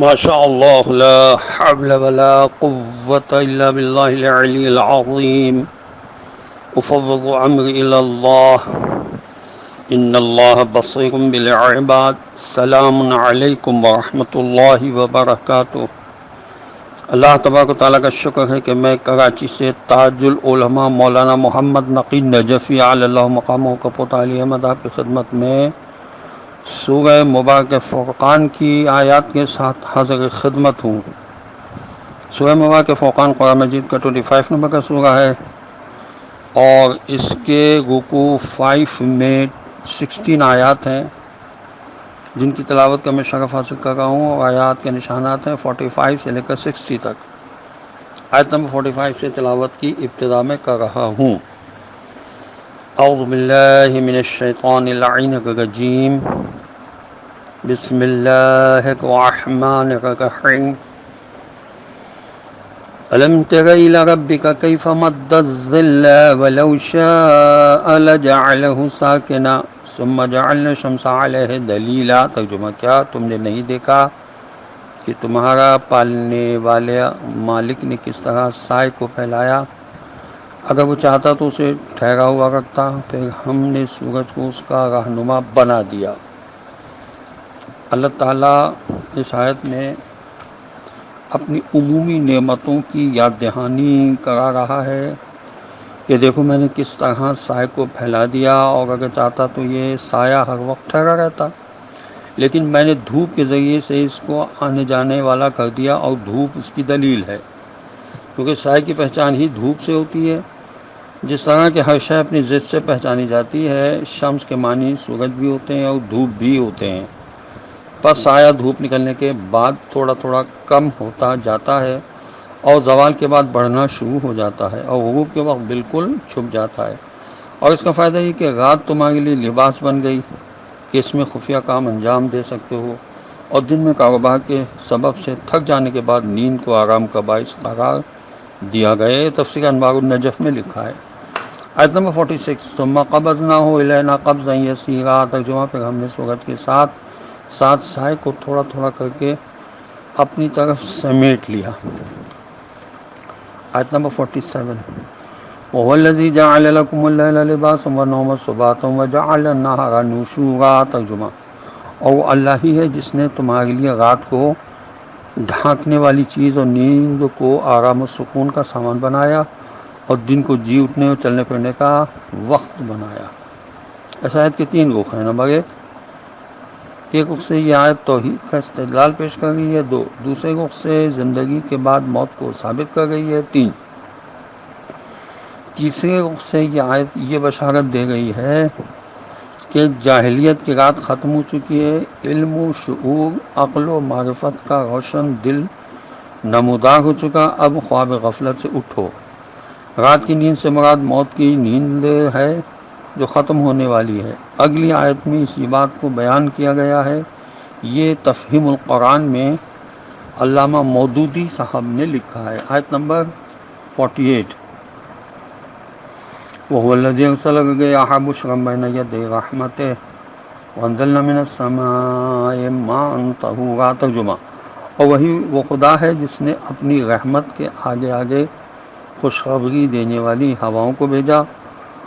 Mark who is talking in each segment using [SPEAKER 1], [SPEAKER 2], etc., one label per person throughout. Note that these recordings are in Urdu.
[SPEAKER 1] ما شاء الله لا حول ولا قوة إلا بالله العلي العظيم أفوض أمري إلى الله إن الله بصير بالعباد السلام علیکم ورحمۃ اللہ وبرکاتہ۔ اللہ تبارک و تعالیٰ کا شکر ہے کہ میں کراچی سے تاج العلماء مولانا محمد نقی نجفی علی اللہ مقامہ کا پوتا علی احمد آپ کی خدمت میں سورہ مبارک فرقان کی آیات کے ساتھ حاضر خدمت ہوں۔ سورہ مبارک فرقان قرآن مجید کا 25 نمبر کا سورہ ہے، اور اس کے رکوع 5 میں 16 آیات ہیں جن کی تلاوت کا میں شرف حاصل کر رہا ہوں، اور آیات کے نشانات ہیں 45 سے لے کر 60 تک۔ آیت نمبر 45 سے تلاوت کی ابتدا میں کر رہا ہوں۔ اعوذ باللہ من الشیطان اللعین الرجیم، بسم اللہ الرحمن الرحیم۔ ألم تر إلى ربك كيف مد الظل ولو شاء لجعله ساكنا ثم جعلنا الشمس عليه دليلا۔ ترجمہ کیا تم نے نہیں دیکھا کہ تمہارا پالنے والے مالک نے کس طرح سائے کو پھیلایا، اگر وہ چاہتا تو اسے ٹھہرا ہوا رکھتا، پھر ہم نے سورج کو اس کا رہنما بنا دیا۔ اللہ تعالیٰ اس آیت میں اپنی عمومی نعمتوں کی یاد دہانی کرا رہا ہے کہ دیکھو میں نے کس طرح سائے کو پھیلا دیا، اور اگر چاہتا تو یہ سایہ ہر وقت ٹھہرا رہتا، لیکن میں نے دھوپ کے ذریعے سے اس کو آنے جانے والا کر دیا، اور دھوپ اس کی دلیل ہے، کیونکہ سائے کی پہچان ہی دھوپ سے ہوتی ہے۔ جس طرح کہ ہر شے اپنی ضد سے پہچانی جاتی ہے، شمس کے معنی سورج بھی ہوتے ہیں اور دھوپ بھی ہوتے ہیں۔ پس سایہ دھوپ نکلنے کے بعد تھوڑا تھوڑا کم ہوتا جاتا ہے، اور زوال کے بعد بڑھنا شروع ہو جاتا ہے، اور غروب کے وقت بالکل چھپ جاتا ہے۔ اور اس کا فائدہ یہ کہ رات تمہارے لیے لباس بن گئی کہ اس میں خفیہ کام انجام دے سکتے ہو، اور دن میں کاروبار کے سبب سے تھک جانے کے بعد نیند کو آرام کا باعث قرار دیا گیا۔ یہ تفسیر انوار النجف میں لکھا ہے۔ آیت نمبر 46، ثم قبضناہ الینا قبضا یسیرا۔ ترجمہ، پھر ہم نے سورج کے ساتھ سائے کو تھوڑا تھوڑا کر کے اپنی طرف سمیٹ لیا۔ آیت نمبر 47، وَهُوَ الَّذِي جَعَلَ لَكُمُ اللَّيْلَ لِبَاسًا وَالنَّوْمَ سُبَاتًا وَجَعَلَ النَّهَارَ نُشُورًا۔ ترجمہ، اور وہ اللہ ہی ہے جس نے تمہارے لیے رات کو ڈھانکنے والی چیز اور نیند کو آرام و سکون کا سامان بنایا، اور دن کو جی اٹھنے اور چلنے پھرنے کا وقت بنایا۔ اس آیت کے 3 رخ ہیں۔ نمبر 1 رخ سے یہ آیت توحید کا استدلال پیش کر رہی ہے۔ 2 دوسرے رخ سے زندگی کے بعد موت کو ثابت کر رہی ہے۔ 3 تیسرے رخ سے یہ آیت یہ بشارت دے رہی ہے کہ جاہلیت کی رات ختم ہو چکی ہے، علم و شعور، عقل و معرفت کا روشن دل نمودار ہو چکا، اب خواب غفلت سے اٹھو۔ رات کی نیند سے مراد موت کی نیند ہے جو ختم ہونے والی ہے۔ اگلی آیت میں اسی بات کو بیان کیا گیا ہے۔ یہ تفہیم القرآن میں علامہ مودودی صاحب نے لکھا ہے۔ آیت نمبر 48، وَهُوَ الَّذِي أَرْسَلَ الرِّيَاحَ بُشْرًا بَيْنَ يَدَيْ رَحْمَتِهِ وَأَنزَلْنَا مِنَ السَّمَاءِ مَاءً طَهُورًا۔ ترجمہ، اور وہی وہ خدا ہے جس نے اپنی رحمت کے آگے آگے خوشخبری دینے والی ہواؤں کو بھیجا،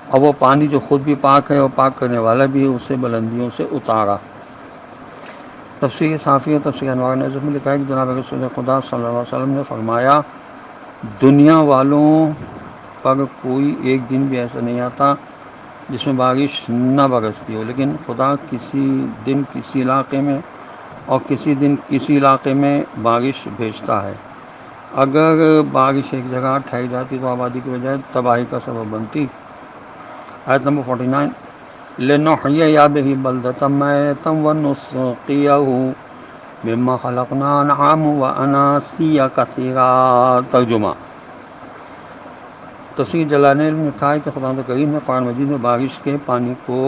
[SPEAKER 1] اور وہ پانی جو خود بھی پاک ہے اور پاک کرنے والا بھی ہے، اسے بلندیوں سے اتارا۔ تفسیر صافی اور تفسیر انوار النجف میں لکھا ہے کہ جناب رسول خدا صلی اللہ علیہ وسلم نے فرمایا، دنیا والوں پر کوئی ایک دن بھی ایسا نہیں آتا جس میں بارش نہ برستی ہو، لیکن خدا کسی دن کسی علاقے میں اور کسی دن کسی علاقے میں بارش بھیجتا ہے۔ اگر بارش ایک جگہ ٹھہر جاتی تو آبادی کی بجائے تباہی کا سبب بنتی۔ آیت نمبر 49، لِنُحْيِيَ بِهِ بَلْدَةً مَيْتًا وَنُسْقِيَهُ مِمَّا خَلَقْنَا أَنْعَامًا وَأَنَاسِيَّ كَثِيرًا۔ ترجمہ، تفسیر جلالین میں لکھا ہے کہ خدا کریم نے قرآن مجید میں بارش کے پانی کو،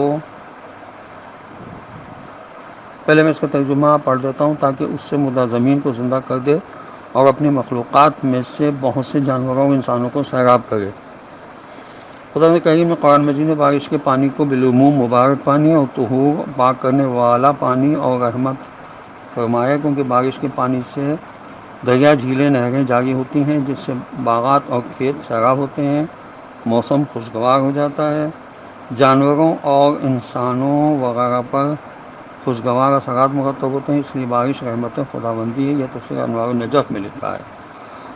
[SPEAKER 1] پہلے میں اس کا ترجمہ پڑھ دیتا ہوں تاکہ اس سے مردہ زمین کو زندہ کر دے اور اپنی مخلوقات میں سے بہت سے جانوروں اور انسانوں کو سیراب کرے۔ خدا کریم نے قرآن مجید میں بارش کے پانی کو بالعموم مبارک پانی اور طہور پاک کرنے والا پانی اور رحمت فرمایا کیونکہ بارش کے پانی سے دریا جھیلیں نہریں جاری ہوتی ہیں جس سے باغات اور کھیت سیراب ہوتے ہیں، موسم خوشگوار ہو جاتا ہے، جانوروں اور انسانوں وغیرہ پر خوشگوار اثرات مرتب ہوتے ہیں، اس لیے بارش رحمت خداوندی ہے۔ یہ تفسیر انوار النجف میں لکھا ہے،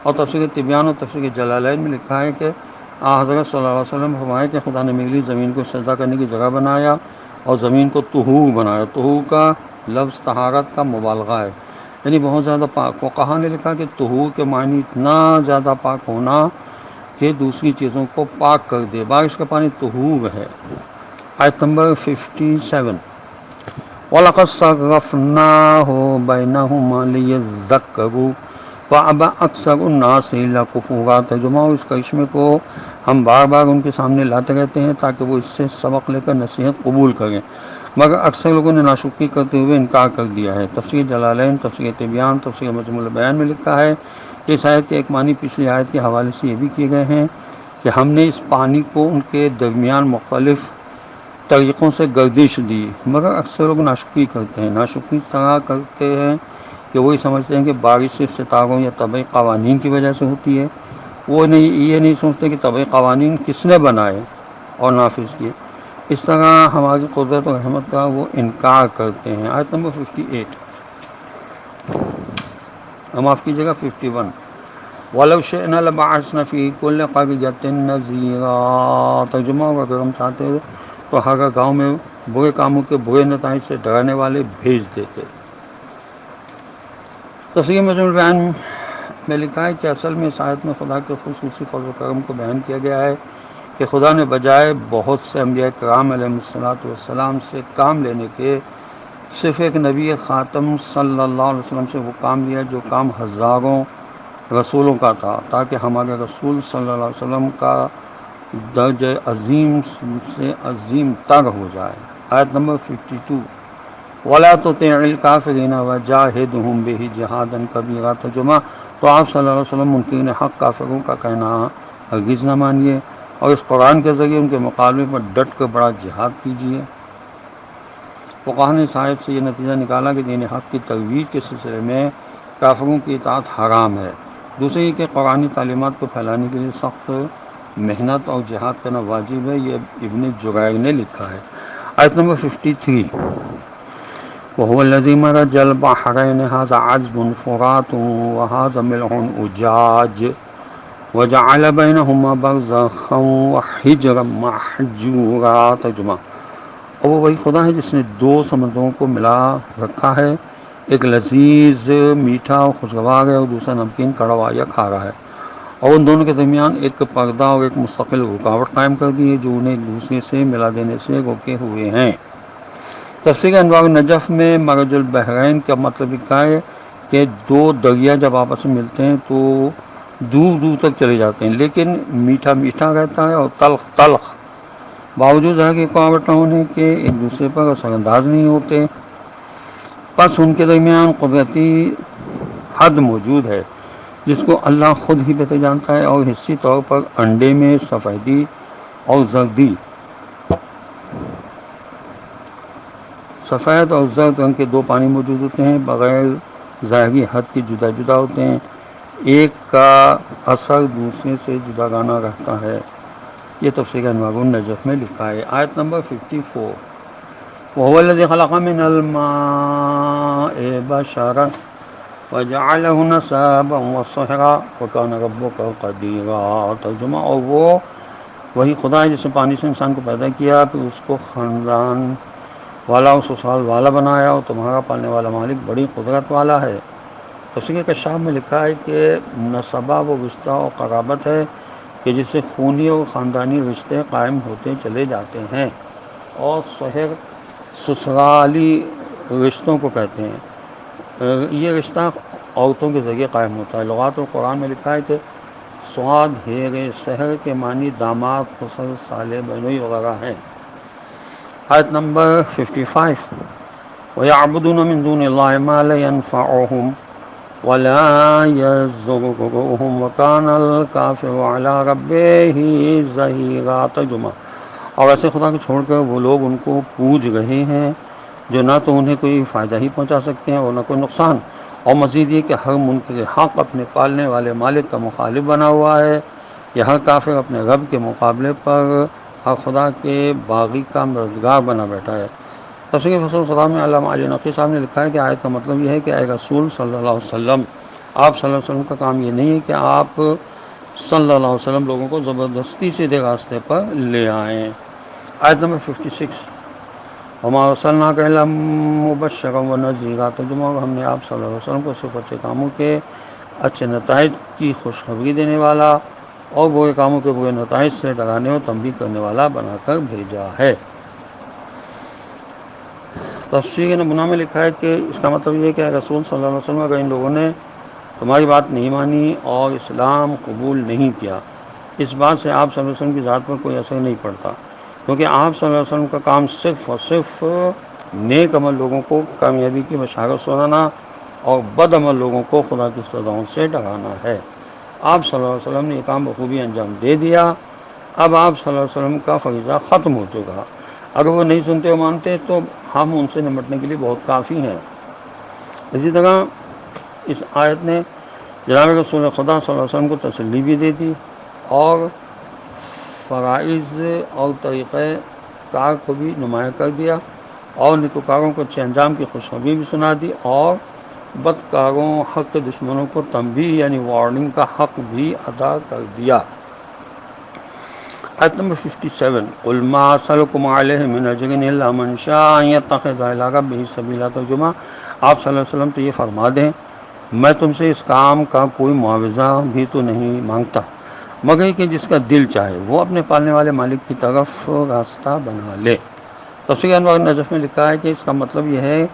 [SPEAKER 1] اور تفسیر طبیان اور تفسیر جلالین میں لکھا ہے کہ حضرت صلی اللہ علیہ وسلم فرمایا کہ خدا نے میری زمین کو سجدہ کرنے کی جگہ بنایا اور زمین کو طہور بنایا۔ طہور کا لفظ طہارت کا مبالغہ ہے، یعنی بہت زیادہ پاک۔ وہ کہا نے لکھا کہ طہور کے معنی اتنا زیادہ پاک ہونا کہ دوسری چیزوں کو پاک کر دے۔ بارش کا پانی طہور ہے۔ آیت نمبر 57، وَلَقَدْ صَرَّفْنَاهُ بَيْنَهُمَا لِيَذَّكَّرُوا فَأَبَى أَكْثَرُ النَّاسِ إِلَّا كُفُورًا۔ ترجمہ: اس کرشمے کو ہم بار بار ان کے سامنے لاتے رہتے ہیں تاکہ وہ اس سے سبق لے کر نصیحت قبول کریں، مگر اکثر لوگوں نے ناشکری کرتے ہوئے انکار کر دیا ہے۔ تفسیر جلالین، تفسیر طبیان، تفسیر مجموع البیان میں لکھا ہے کہ اس آیت کے ایک معنی پچھلی آیت کے حوالے سے یہ بھی کیے گئے ہیں کہ ہم نے اس پانی کو ان کے درمیان مختلف طریقوں سے گردش دی، مگر اکثر لوگ ناشکری کرتے ہیں۔ ناشکری طرح کرتے ہیں کہ وہی سمجھتے ہیں کہ بارش صرف ستاروں یا طبعی قوانین کی وجہ سے ہوتی ہے۔ وہ یہ نہیں سوچتے کہ طبعی قوانین کس نے بنائے اور نافذ کیے۔ اس طرح ہماری قدرت و رحمت کا وہ انکار کرتے ہیں۔ آیت نمبر 58، معاف کیجیے گا 51، وَلَوْ شِئْنَا لَبَعَثْنَا فِي كُلِّ قَرْيَةٍ نَذِيرًا۔ ترجمہ: اگر ہم چاہتے تو ہر گاؤں میں برے کاموں کے برے نتائج سے ڈرانے والے بھیج دیتے۔ تفسیر مجموع البیان میں لکھا ہے کہ اصل میں اس آیت میں خدا کے خصوصی فضل و کرم کو بیان کیا گیا ہے کہ خدا نے بجائے بہت سے انبیاء کرام علیہ السلام سے کام لینے کے صرف ایک نبی خاتم صلی اللہ علیہ وسلم سے وہ کام لیا جو کام ہزاروں رسولوں کا تھا، تاکہ ہمارے رسول صلی اللہ علیہ وسلم کا درجہ عظیم سے عظیم تر ہو جائے۔ آیت نمبر 52، وَلَا تُطِعِ الْكَافِرِينَ وَجَاهِدْهُمْ بِهِ جِهَادًا كَبِيرًا۔ ترجمہ: تو آپ صلی اللہ علیہ وسلم منکرین حق کافروں کا کہنا ہرگز نہ مانیے اور اس قرآن کے ذریعے ان کے مقابلے پر ڈٹ کر بڑا جہاد کیجیے۔ فقہا نے اس آیت سے یہ نتیجہ نکالا کہ دین حق کی ترویج کے سلسلے میں کافروں کی اطاعت حرام ہے۔ دوسرے یہ کہ قرآنی تعلیمات کو پھیلانے کے لیے سخت محنت اور جہاد کرنا واجب ہے۔ یہ ابن جریر نے لکھا ہے۔ آیت نمبر 53، وَهُوَ الَّذِي مَرَجَ الْبَحْرَيْنِ هَذَا عَذْبٌ فُرَاتٌ وَهَذَا مِلْحٌ أُجَاجٌ وَجَعَلَ بَيْنَهُمَا بَرْزَخًا وَحِجْرًا مَّحْجُورًا۔ ترجمہ: اور وہ وہی خدا ہے جس نے دو سمندروں کو ملا رکھا ہے، ایک لذیذ میٹھا اور خوشگوار ہے اور دوسرا نمکین کڑوا یا کھارا ہے، اور ان دونوں کے درمیان ایک پردہ اور ایک مستقل رکاوٹ قائم کر دی ہے جو انہیں ایک دوسرے سے ملا دینے سے روکے ہوئے ہیں۔ تفسیر انوار النجف میں مرج البحرین کا مطلب لکھا ہے کہ دو دریا جب آپس میں ملتے ہیں تو دور دور تک چلے جاتے ہیں، لیکن میٹھا میٹھا رہتا ہے اور تلخ تلخ، باوجود ہے کہ رکاوٹ ہونے کے ایک دوسرے پر اثر انداز نہیں ہوتے۔ پس ان کے درمیان قدرتی حد موجود ہے جس کو اللہ خود ہی بہتر جانتا ہے، اور حصی طور پر انڈے میں سفیدی اور زردی، سفید اور زرد رنگ کے دو پانی موجود ہوتے ہیں، بغیر ظاہری حد کے جدا جدا ہوتے ہیں، ایک کا اثر دوسرے سے جداگانہ رہتا ہے۔ یہ تفسیر انوار النجف میں لکھا ہے۔ آیت نمبر 54، وَهُوَ الَّذِي خَلَقَ مِنَ الْمَاءِ بَشَرًا وَجَعَلَهُ نَسَبًا وَصِهْرًا وَكَانَ رَبُّكَ قَدِيرًا۔ ترجمہ: اور وہ وہی خدا ہے جس نے پانی سے انسان کو پیدا کیا، پھر اس کو خاندان والا اور سسرال والا بنایا، اور تمہارا پالنے والا مالک بڑی قدرت والا ہے۔ تفسیر کشاف میں لکھا ہے کہ نسبہ وہ رشتہ اور قرابت ہے کہ جس سے خونی اور خاندانی رشتے قائم ہوتے چلے جاتے ہیں، اور صہر سسرالی رشتوں کو کہتے ہیں۔ یہ رشتہ عورتوں کے ذریعے قائم ہوتا ہے۔ لغات القرآن میں لکھا ہے کہ سواد ہیرے سحر کے معنی داماد، خسر، صالح، بنوئی وغیرہ ہیں۔ آیت نمبر 55، وَيَعْبُدُونَ مِن دُونِ اللَّهِ مَا لَا يَنفَعُهُمْ وَلَا يَضُرُّهُمْ وَكَانَ الْكَافِرُ عَلَىٰ رَبِّهِ ظَهِيرًا۔ ترجمہ: اور ایسے خدا کو چھوڑ کر وہ لوگ ان کو پوج رہے ہیں جو نہ تو انہیں کوئی فائدہ ہی پہنچا سکتے ہیں اور نہ کوئی نقصان، اور مزید یہ کہ ہر منکر حق اپنے پالنے والے مالک کا مخالف بنا ہوا ہے، یہ ہر کافر اپنے رب کے مقابلے پر ہر خدا کے باغی کا مددگار بنا بیٹھا ہے۔ تفسیر فصل الخطاب میں علامہ علی نقوی صاحب نے لکھا ہے کہ آیت کا مطلب یہ ہے کہ اے رسول صلی اللہ علیہ وسلم، آپ صلی اللہ علیہ وسلم کا کام یہ نہیں ہے کہ آپ صلی اللہ علیہ وسلم لوگوں کو زبردستی سیدھے راستے پر لے آئیں۔ آیت نمبر 56، وما ارسلناک الا مبشرا ونذیرا، ترجمہ، ہم نے آپ صلی اللہ علیہ وسلم کو صرف اچھے کاموں کے اچھے نتائج کی خوشخبری دینے والا اور برے کاموں کے برے نتائج سے ڈرانے اور تنبیہ کرنے والا بنا کر بھیجا ہے۔ تفسیر نبوی میں لکھا ہے کہ اس کا مطلب یہ ہے کہ اے رسول صلی اللہ علیہ وسلم، اگر ان لوگوں نے تمہاری بات نہیں مانی اور اسلام قبول نہیں کیا، اس بات سے آپ صلی اللہ علیہ وسلم کی ذات پر کوئی اثر نہیں پڑتا، کیونکہ آپ صلی اللہ علیہ وسلم کا کام صرف اور صرف نیک عمل لوگوں کو کامیابی کی بشارت سنانا اور بد عمل لوگوں کو خدا کی سزاؤں سے ڈرانا ہے۔ آپ صلی اللہ علیہ وسلم نے یہ کام بخوبی انجام دے دیا، اب آپ صلی اللہ علیہ وسلم کا فریضہ ختم ہو چکا، اگر وہ نہیں سنتے اور مانتے تو ہم ان سے نمٹنے کے لیے بہت کافی ہیں۔ اسی طرح اس آیت نے جناب رسول خدا صلی اللہ علیہ وسلم کو تسلی بھی دے دی اور فرائض اور طریقۂ کار کو بھی نمایاں کر دیا اور نیکوکاروں کو اچھے انجام کی خوشخبری بھی سنا دی اور بدکاروں حق کے دشمنوں کو تنبیہ یعنی وارننگ کا حق بھی ادا کر دیا۔ آیت نمبر 57، قل ما اسألکم علیہ من اجر الا من شاء ان یتخذ الی ربہ سبیلا، ترجمہ، آپ صلی اللہ علیہ وسلم تو یہ فرما دیں، میں تم سے اس کام کا کوئی معاوضہ بھی تو نہیں مانگتا مگر کہ جس کا دل چاہے وہ اپنے پالنے والے مالک کی طرف راستہ بنا لے۔ تفسیر انوار نجف میں لکھا ہے کہ اس کا مطلب یہ ہے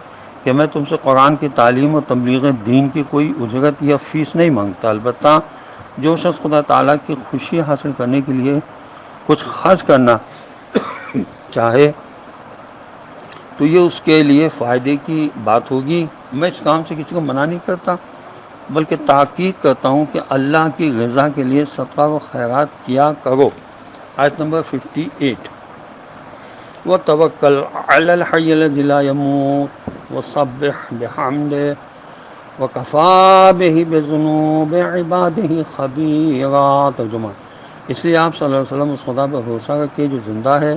[SPEAKER 1] کہ میں تم سے قرآن کی تعلیم اور تبلیغ دین کی کوئی اجرت یا فیس نہیں مانگتا، البتہ جو شخص خدا تعالیٰ کی خوشی حاصل کرنے کے لیے کچھ خرچ کرنا چاہے تو یہ اس کے لیے فائدے کی بات ہوگی۔ میں اس کام سے کسی کو منع نہیں کرتا بلکہ تاکید کرتا ہوں کہ اللہ کی رضا کے لیے صدقہ و خیرات کیا کرو۔ آیت نمبر 58، وَتَوَكَّلْ عَلَى الْحَيِّ الَّذِي لَا يَمُوتُ وَسَبِّحْ بِحَمْدِهِ وَكَفَىٰ بِهِ بِذُنُوبِ عِبَادِهِ خَبِيرًا، ترجمہ، اس لیے آپ صلی اللہ علیہ وسلم اس خدا پر بھروسہ رکھیے جو زندہ ہے،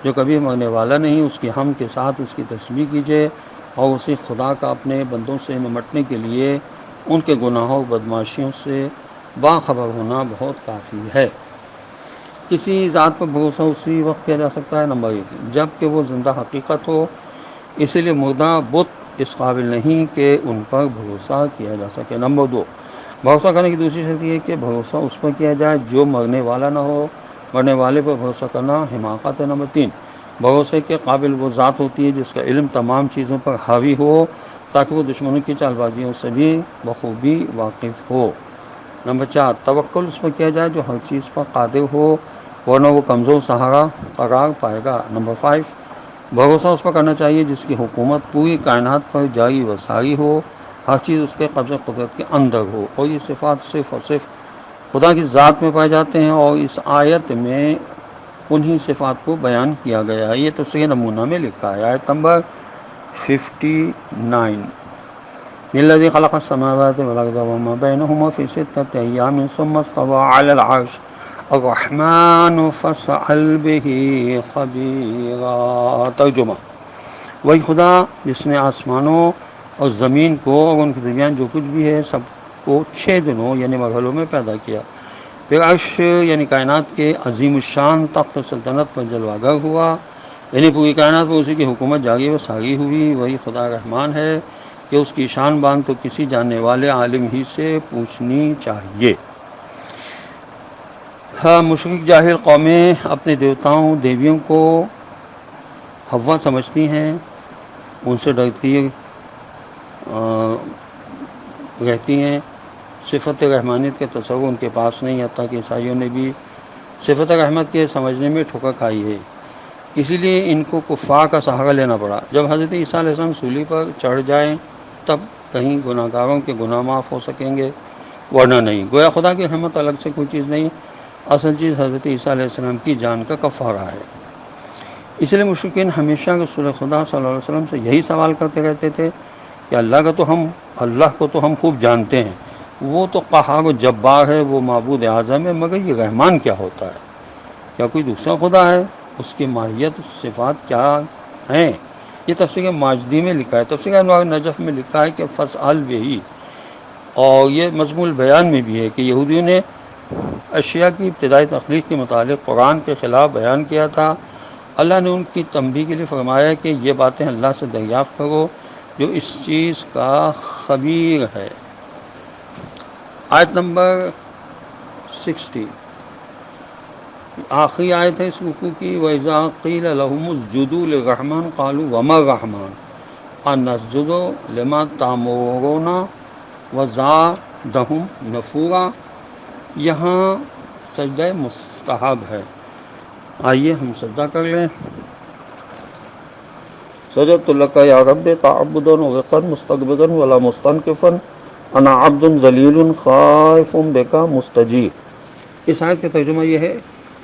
[SPEAKER 1] جو کبھی مرنے والا نہیں، اس کی حمد کے ساتھ اس کی تسبیح کیجیے اور اسی خدا کا اپنے بندوں سے نمٹنے کے لیے ان کے گناہوں اور بدمعاشیوں سے باخبر ہونا بہت کافی ہے۔ کسی ذات پر بھروسہ اسی وقت کیا جا سکتا ہے، نمبر 1، جب کہ وہ زندہ حقیقت ہو، اسی لیے مردہ بت اس قابل نہیں کہ ان پر بھروسہ کیا جا سکے۔ نمبر 2، بھروسہ کرنے کی دوسری شرط یہ ہے کہ بھروسہ اس پر کیا جائے جو مرنے والا نہ ہو، مرنے والے پر بھروسہ کرنا حماقت ہے۔ نمبر 3، بھروسے کے قابل وہ ذات ہوتی ہے جس کا علم تمام چیزوں پر حاوی ہو تاکہ وہ دشمنوں کی چال بازیوں سے بھی بخوبی واقف ہو۔ نمبر 4، توکل اس پر کیا جائے جو ہر چیز پر قادر ہو ورنہ وہ کمزور سہارا قرار پائے گا۔ نمبر 5، بھروسہ اس پر کرنا چاہیے جس کی حکومت پوری کائنات پر جاری و ساری ہو، ہر چیز اس کے قبضہ قدرت کے اندر ہو، اور یہ صفات صرف اور صرف خدا کی ذات میں پائے جاتے ہیں اور اس آیت میں انہی صفات کو بیان کیا گیا ہے۔ یہ تفسیر نمونہ میں لکھا ہے۔ آیت نمبر 59، الذی خلق السماوات والارض وما بینہما فی ستۃ ایام ثم استوی علی العرش الرحمن فاسأل بہ خبیرا، ترجمہ، وہی خدا جس نے آسمانوں اور زمین کو اور ان کے درمیان جو کچھ بھی ہے سب کو 6 دنوں یعنی مرحلوں میں پیدا کیا، پھر عرش یعنی کائنات کے عظیم الشان تخت سلطنت پر جلوہ گر ہوا، یعنی پوری کائنات پر اسی کی حکومت جاری و ساری ہوئی۔ وہی خدا رحمان ہے کہ اس کی شان بان تو کسی جاننے والے عالم ہی سے پوچھنی چاہیے۔ ہاں، مشرک جاہل قومیں اپنے دیوتاؤں دیویوں کو حوا سمجھتی ہیں، ان سے ڈرتی رہتی ہیں، صفت رحمانیت کا تصور ان کے پاس نہیں، حتیٰ کہ عیسائیوں نے بھی صفت رحمت کے سمجھنے میں ٹھوکر کھائی ہے، اسی لیے ان کو کفار کا سہارا لینا پڑا۔ جب حضرت عیسیٰ علیہ السلام صلیب پر چڑھ جائیں تب کہیں گناہ گاروں کے گناہ معاف ہو سکیں گے، ورنہ نہیں۔ گویا خدا کی رحمت الگ سے کوئی چیز نہیں، اصل چیز حضرت عیسیٰ علیہ السلام کی جان کا کفارہ ہے۔ اس لیے مشرکین ہمیشہ رسول خدا صلی اللہ علیہ وسلم سے یہی سوال کرتے رہتے تھے کہ اللہ کو تو ہم خوب جانتے ہیں، وہ تو قہار و جبار ہے، وہ معبود اعظم ہے، مگر یہ رحمان کیا ہوتا ہے؟ کیا کوئی دوسرا خدا ہے؟ اس کی ماہیت صفات کیا ہیں؟ یہ تفسیر ماجدی میں لکھا ہے، تفسیر انوار نجف میں لکھا ہے کہ فاسأل بہی، اور یہ مضمون البیان میں بھی ہے کہ یہودیوں نے اشیاء کی ابتدائی تخلیق کے متعلق قرآن کے خلاف بیان کیا تھا۔ اللہ نے ان کی تنبیہ کے لیے فرمایا کہ یہ باتیں اللہ سے دریافت کرو جو اس چیز کا خبیر ہے۔ آیت نمبر 60، آخری آیت ہے اس رکوع کی۔ وَإِذَا قِيلَ لَهُمُ اسْجُدُوا لِلرَّحْمَنِ قَالُوا وَمَا الرَّحْمَنُ أَنَسْجُدُ لِمَا تَأْمُرُونَا وَزَادَهُمْ نُفُورًا۔ یہاں سجدہ مستحب ہے، آئیے ہم سجدہ کر لیں۔ سجدت لک یا رب تعبدا وقد مستقبلا ولا مستنکفا انا عبد ذلیل خائف بک مستجیر۔ اس آیت کا ترجمہ یہ ہے،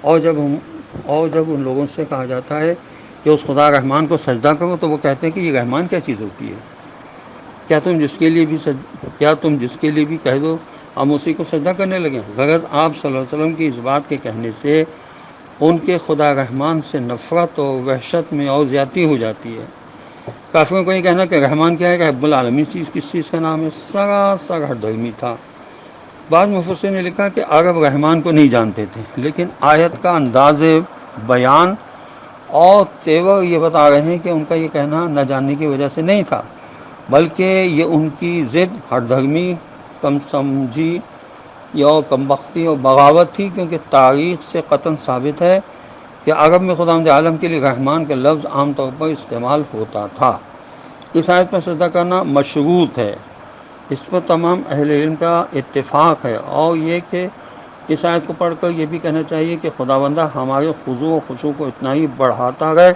[SPEAKER 1] اور جب ان لوگوں سے کہا جاتا ہے کہ اس خدا رحمان کو سجدہ کرو تو وہ کہتے ہیں کہ یہ رحمان کیا چیز ہوتی ہے؟ کیا تم جس کے لیے بھی کہہ دو ہم اسی کو سجدہ کرنے لگیں؟ غرض آپ صلی اللہ علیہ وسلم کی اس بات کے کہنے سے ان کے خدا رحمان سے نفرت اور وحشت میں اور زیادتی ہو جاتی ہے۔ کافروں کو یہ کہنا کہ رحمان کیا ہے، کہ رب العالمین کس چیز کا نام ہے، سراسر ہر دھرمی تھا۔ بعض مفسرین نے لکھا کہ عرب رحمان کو نہیں جانتے تھے، لیکن آیت کا انداز بیان اور تیور یہ بتا رہے ہیں کہ ان کا یہ کہنا نہ جاننے کی وجہ سے نہیں تھا، بلکہ یہ ان کی ضد ہر دھرمی، کم سمجھی یا کم بختی اور بغاوت تھی، کیونکہ تاریخ سے قطعاً ثابت ہے کہ عرب میں خداوند عالم کے لیے رحمان کا لفظ عام طور پر استعمال ہوتا تھا۔ اس آیت پر سجدہ کرنا مشروط ہے، اس پر تمام اہل علم کا اتفاق ہے، اور یہ کہ اس آیت کو پڑھ کر یہ بھی کہنا چاہیے کہ خداوندہ ہمارے خضوع و خشوع کو اتنا ہی بڑھاتا رہے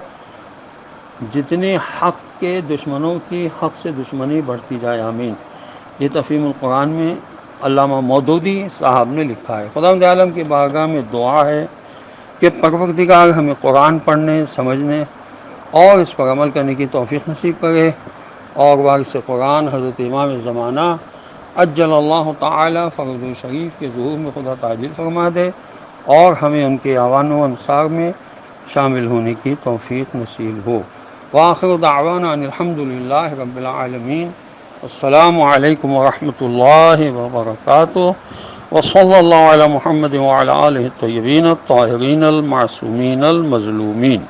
[SPEAKER 1] جتنے حق کے دشمنوں کی حق سے دشمنی بڑھتی جائے، آمین۔ یہ تفہیم القرآن میں علامہ مودودی صاحب نے لکھا ہے۔ خداوند عالم کی بارگاہ میں دعا ہے کہ پروردگار ہمیں قرآن پڑھنے، سمجھنے اور اس پر عمل کرنے کی توفیق نصیب کرے، اور وارث قرآن حضرت امام زمانہ عجل اللہ تعالی فرض شریف کے ظہور میں خدا تعجیل فرما دے، اور ہمیں ان کے اعوان و انصار میں شامل ہونے کی توفیق نصیب ہو۔ وآخر دعوانا ان الحمد للہ رب العالمین۔ السلام علیکم ورحمۃ اللہ وبرکاتہ، وصلی اللہ علی محمد وعلی آلہ الطیبین الطاہرین المعصومین المظلومین۔